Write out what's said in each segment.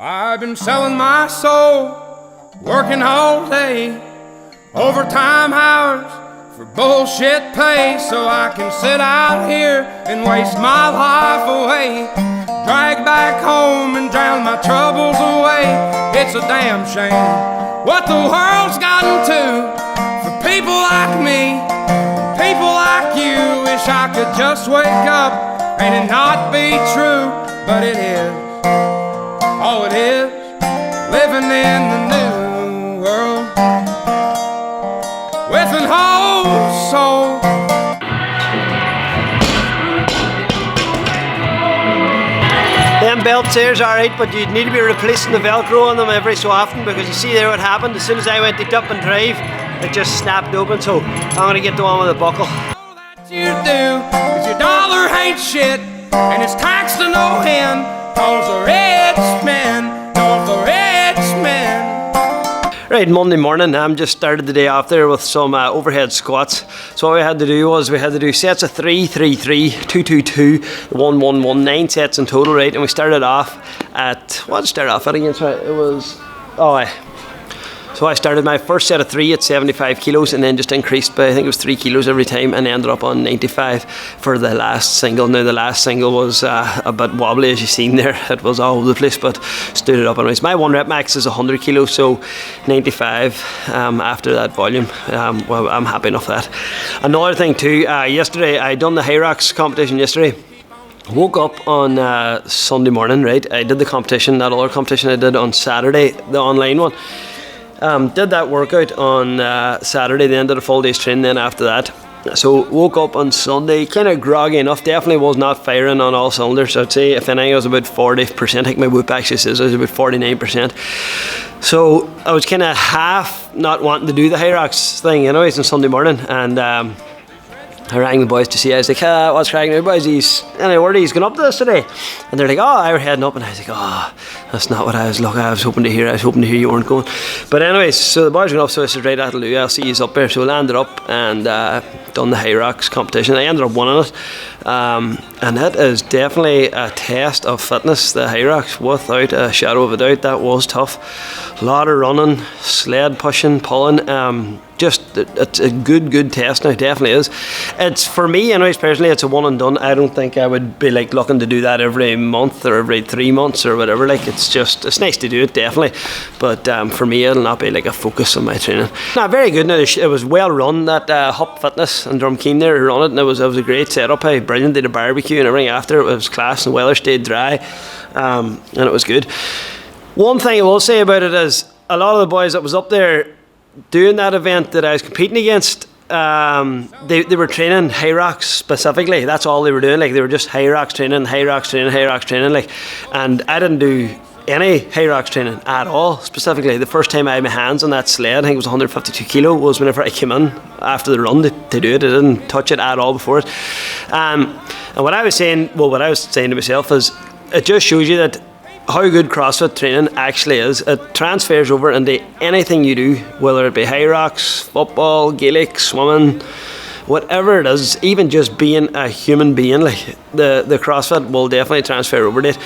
I've been selling my soul, working all day, overtime hours for bullshit pay, so I can sit out here and waste my life away, drag back home and drown my troubles away. It's a damn shame what the world's gotten to for people like me, people like you. Wish I could just wake up and it not be true, but it is. Oh, it is living in the new world with an whole soul. Them belts there's alright, but you need to be replacing the Velcro on them every so often, because you see there what happened. As soon as I went to dip and drive, it just snapped open, so I'm going to get the one with the buckle. All that you do, 'cause your dollar ain't shit, and it's taxed to no end, 'cause the rich men, know the rich men. Right, Monday morning, just started the day off there with some overhead squats. So what we had to do was we had to do sets of 3, 3, 3, 2, 2, 2, 1, 1, 1, 9 sets in total, right? And we started off at, what did I start off at again? Sorry, it was, so I started my first set of 3 at 75 kilos and then just increased by, I think it was 3 kilos every time, and ended up on 95 for the last single. Now the last single was a bit wobbly, as you've seen there. It was all over the place, but stood it up anyways. My 1 rep max is 100 kilos, so 95 after that volume. Well, I'm happy enough with that. Another thing too, yesterday I done the Hyrox competition yesterday. Woke up on Sunday morning, right? I did the competition, that other competition I did on Saturday, the online one. Did that workout on Saturday, then did a full day's training then after that. So woke up on Sunday kind of groggy enough, definitely was not firing on all cylinders. I'd say if anything I was about 40%, I think my whoop actually says I was about 49%. So I was kind of half not wanting to do the Hyrox thing anyways on Sunday morning, and I rang the boys to see. I was like, what's cracking now, boys? Any word he's going up to this today? And they're like, oh, we're heading up. And I was like, oh, that's not what I was looking. I was hoping to hear you weren't going. But anyways, so the boys went up, so I said, right, that'll do. I'll see you up there. So I landed up and done the Hyrox competition. I ended up winning it. And it is definitely a test of fitness, the Hyrox, without a shadow of a doubt. That was tough. A lot of running, sled pushing, pulling. Just it's a good test now, definitely is. It's for me anyways, personally, it's a one and done. I don't think I would be like looking to do that every month or every 3 months or whatever. Like it's nice to do it, definitely, but for me it'll not be like a focus on my training. Very good. Now it was well run, that Hup Fitness and Drumkeen there run it, and it was a great setup. Brilliant. Did a barbecue and everything after. It was class, and the weather stayed dry, and it was good. One thing I will say about it is a lot of the boys that was up there doing that event that I was competing against, they were training Hyrox specifically. That's all they were doing. Like they were just Hyrox training, like. And I didn't do any Hyrox training at all. Specifically, the first time I had my hands on that sled, I think it was 152 kilo, was whenever I came in after the run to do it. I didn't touch it at all before it. And what I was saying to myself is, it just shows you that how good CrossFit training actually is. It transfers over into anything you do, whether it be Hyrox, football, Gaelic, swimming, whatever it is. Even just being a human being, like the CrossFit will definitely transfer over to it.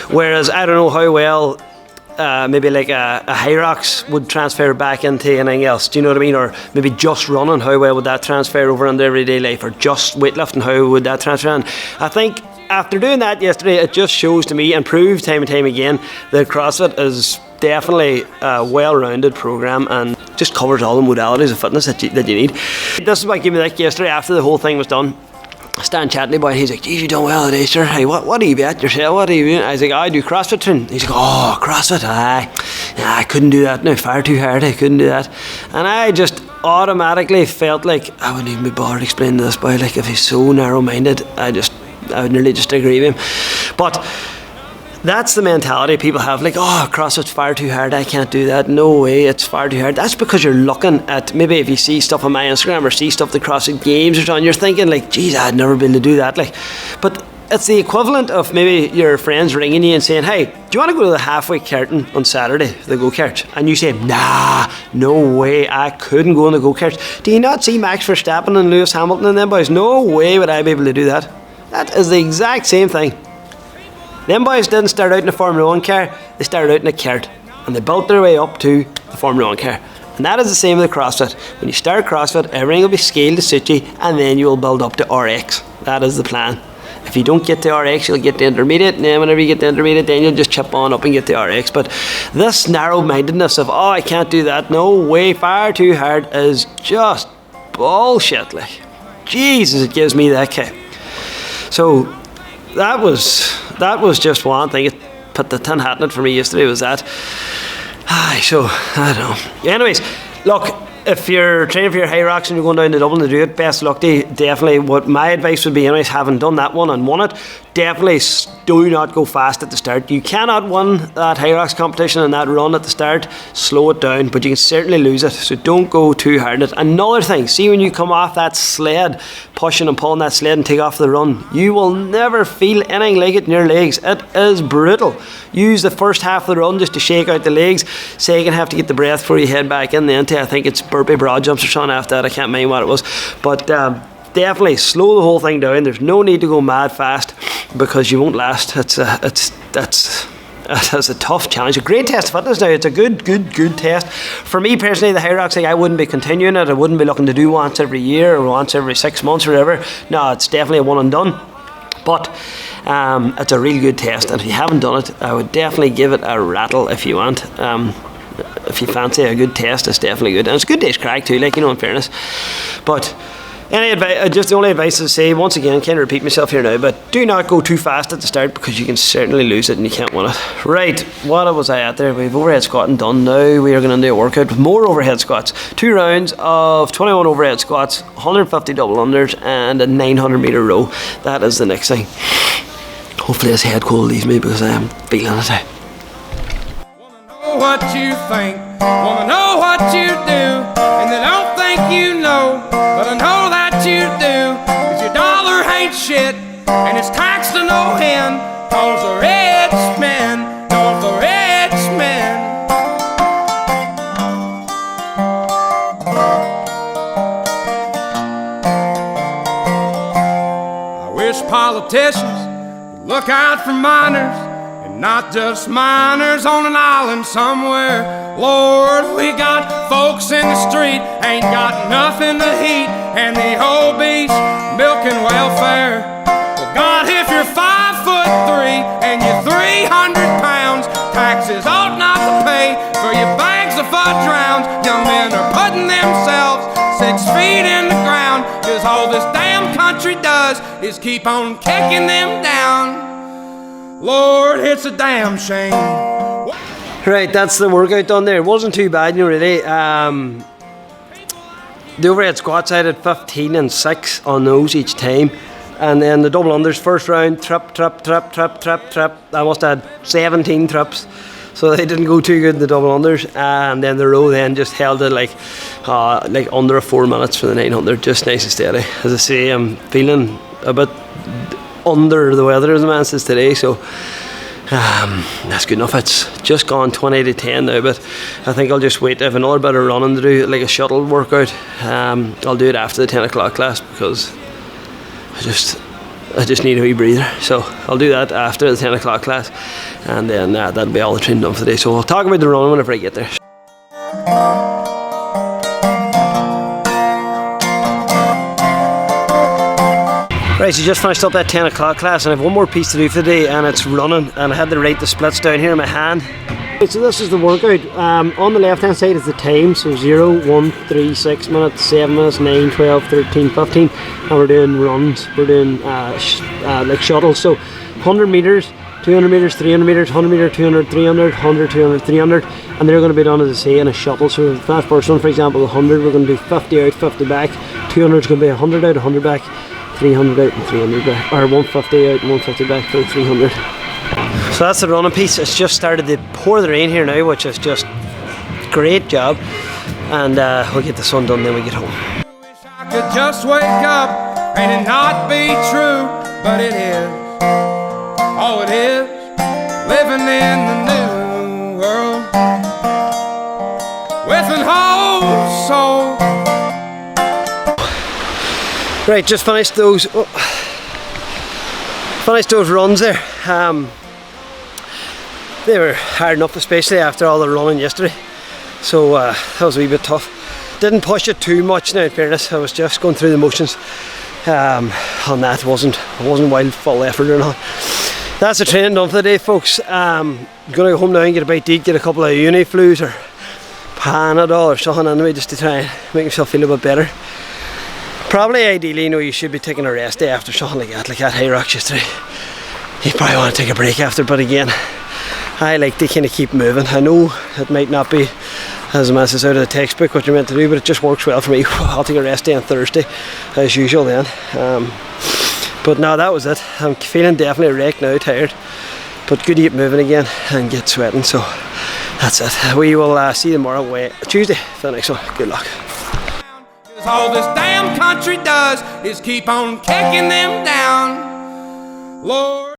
Whereas I don't know how well maybe like a Hyrox would transfer back into anything else. Do you know what I mean? Or maybe just running, how well would that transfer over into everyday life? Or just weightlifting, how would that transfer in? I think after doing that yesterday, it just shows to me and proves time and time again that CrossFit is definitely a well-rounded program and just covers all the modalities of fitness that you need. This is what gave me that yesterday after the whole thing was done. I stand chatting to the boy and he's like, geez, you done well today, sir. Hey, what do you be at yourself? What are you doing? I was like, I do CrossFit training. He's like, oh, CrossFit? I couldn't do that. No, far too hard. I couldn't do that. And I just automatically felt like I wouldn't even be bothered explaining to this boy. Like, if he's so narrow-minded, I would nearly just agree with him. But that's the mentality people have, like, oh, CrossFit's far too hard, I can't do that. No way, it's far too hard. That's because you're looking at, maybe if you see stuff on my Instagram or see stuff the CrossFit Games or something, you're thinking like, geez, I'd never been able to do that. Like, but it's the equivalent of maybe your friends ringing you and saying, hey, do you want to go to the halfway karting on Saturday, the go-kart? And you say, nah, no way, I couldn't go on the go-kart. Do you not see Max Verstappen and Lewis Hamilton and them boys? No way would I be able to do that. That is the exact same thing. Them boys didn't start out in a Formula 1 car. they started out in a cart and they built their way up to the Formula 1 car. And that is the same with CrossFit. When you start CrossFit, everything will be scaled to suit you, and then you will build up to RX. That is the plan. If you don't get to RX, you'll get to intermediate, and then whenever you get to intermediate, then you'll just chip on up and get to RX. But this narrow-mindedness of, oh, I can't do that, no way, far too hard, is just bullshit. Like, Jesus, it gives me that kick. So that was just one thing. It put the tin hat in it for me yesterday, was that. So, I don't know. Anyways, look, if you're training for your Hyrox and you're going down to Dublin to do it, best of luck to you. Definitely, what my advice would be, anyways, having done that one and won it, definitely do not go fast at the start. You cannot win that Hyrox competition and that run at the start. Slow it down, but you can certainly lose it. So don't go too hard at it. Another thing, see when you come off that sled, pushing and pulling that sled and take off the run, you will never feel anything like it in your legs. It is brutal. Use the first half of the run just to shake out the legs. Second half to get the breath before you head back in. Then I think it's burpee broad jumps or something after that. I can't mind what it was, but definitely slow the whole thing down. There's no need to go mad fast because you won't last. That's a tough challenge. A great test of fitness now. It's a good test. For me personally, the Hyrox thing, I wouldn't be continuing it. I wouldn't be looking to do once every year or once every 6 months or whatever. No, it's definitely a one and done. But it's a really good test, and if you haven't done it, I would definitely give it a rattle if you want. If you fancy a good test, it's definitely good, and it's a good day's crack too, like, you know, in fairness. But any advice, just the only advice is to say, once again, can't repeat myself here now, but do not go too fast at the start because you can certainly lose it and you can't win it. Right, what was I at there? We've overhead squatting done. Now we are going to do a workout with more overhead squats. 2 rounds of 21 overhead squats, 150 double unders, and a 900 meter row. That is the next thing. Hopefully this head cold leaves me because I am feeling it out. What you think, wanna know what you do, and they don't think you know, but I know that you do, 'cause your dollar ain't shit, and it's taxed to no end, 'cause the rich men, know the rich men. I wish politicians would look out for minors, not just minors on an island somewhere. Lord, we got folks in the street, ain't got nothing to eat, and the obese milking welfare. Well, God, if you're 5'3" and you're 300 pounds, taxes ought not to pay for your bags of fudge rounds. Young men are putting themselves 6 feet in the ground, 'cause all this damn country does is keep on kicking them down. Lord, it's a damn shame. Right, that's the workout done there. It wasn't too bad, you know, really. The overhead squats, I did 15 and 6 on those each time. And then the double unders, first round, trip. I must have had 17 trips. So they didn't go too good in the double unders. And then the row then just held it like under 4 minutes for the 900. Just nice and steady. As I say, I'm feeling a bit under the weather, as the man says today, so that's good enough. It's just gone 20 to 10 now, but I think I'll just wait. I have another bit of running to do, like a shuttle workout. I'll do it after the 10 o'clock class because I just need a wee breather, so I'll do that after the 10 o'clock class, and then that'll be all the training done for the day. So I'll talk about the running whenever I get there. Right, so just finished up that 10 o'clock class, and I have one more piece to do for the day, and it's running, and I had to write the splits down here in my hand. Right, so this is the workout. On the left hand side is the time, so 0, 1, 3, 6 minutes, 7 minutes, 9, 12, 13, 15, and we're doing runs. We're doing like shuttles, so 100 metres, 200 metres, 300 metres, 100 metre, 200, 300, 100, 200, 300, and they're going to be done, as I say, in a shuttle. So the first one, for example, 100, we're going to do 50 out, 50 back. 200 is going to be 100 out, 100 back. 300 out and 300 back, or 150 out and 150 back for 300. So that's the running piece. It's just started to pour the rain here now, which is just great job, and we'll get the sun done, then we get home. Wish I could just wake up and it not be true, but it is. Oh, it is. Living in the new world with an whole soul. Right, just finished those runs there. they were hard enough, especially after all the running yesterday. So that was a wee bit tough. Didn't push it too much now, in fairness. I was just going through the motions. On that, wasn't wild full effort or not. That's the training done for the day, folks. I'm gonna go home now and get a bite to eat, get a couple of Uniflus or Panadol or something anyway, just to try and make myself feel a bit better. Probably ideally, you should be taking a rest day after something like that Hyrox yesterday. You probably want to take a break after, but again, I like to kind of keep moving. I know it might not be as a message out of the textbook what you're meant to do, but it just works well for me. I'll take a rest day on Thursday as usual then. But no, that was it. I'm feeling definitely wrecked now, tired, but good to get moving again and get sweating. So that's it. We will see you tomorrow, Tuesday, for the next one. Good luck. All this damn country does is keep on kicking them down, Lord.